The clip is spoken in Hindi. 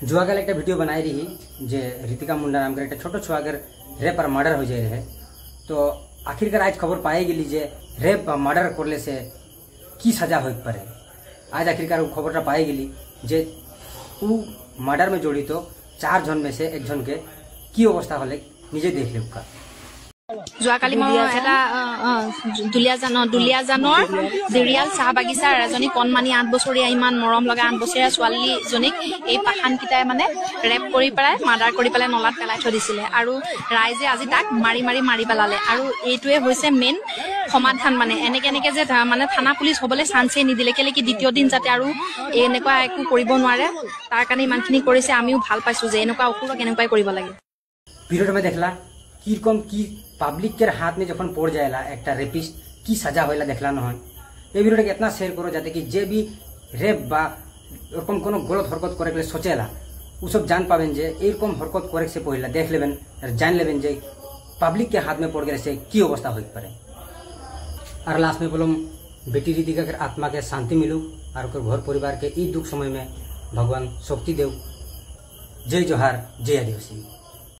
जुआकाल एक भिडियो बनाई रही जे ऋतिका मुंडा नाम के छोटो छुआगर रेप और मर्डर हो जाए रहे। तो आखिरकार आज खबर पाई गई जे रेप और मर्डर करले से की सजा हो पड़े। आज आखिरकार खबर पाई गई जे मर्डर में जोड़ी तो 4 जन में से 1 जन के की अवस्था हले निजे देख ले। যোৱাকালি মই এটা দুলীয়াজানৰ দিৰিয়াল চাহ বাগিচাৰ এজনী কণমানি 8 বছৰীয়া ইমান মৰম লগা 8 বছৰীয়া ছোৱালীজনীক এই পাহানকিটাই মানে ৰেপ কৰি পেলাই মাৰ্ডাৰ কৰি পেলাই নলাত পেলাই থৈ দিছিলে আৰু ৰাইজে আজি তাক মাৰি পেলালে। আৰু এইটোৱে হৈছে মেইন সমাধান। মানে এনেকে যে মানে থানা পুলিচ হ'বলৈ চান্সেই নিদিলে, কেলে কি দ্বিতীয় দিন যাতে আৰু এনেকুৱা একো কৰিব নোৱাৰে তাৰ কাৰণে ইমানখিনি কৰিছে। আমিও ভাল পাইছো যে এনেকুৱা অসুৰক এনেকুৱাই কৰিব লাগে। ভিডিওটা में देखला किरकम की पब्लिक के हाथ में जखन पड़ जाएला एक रेपिस्ट की सजा होइला देखला न है। ये वीडियो इतना शेयर करो जाते कि जे भी रेप बा एरकम कोनो गलत हरकत करे के सोचेला उ सब जान पावेन जे एरकम हरकत करे से पहले देख लेबेन जान लेबेन जे पब्लिक के हाथ में पड़ गए से की अवस्था हो पड़े। और लास्ट में बोलम बेटी ऋतिका के आत्मा के शांति मिलू और घर परिवार के ई दुख समय में भगवान शक्ति देव। जय जोहार, जय आदिवासी।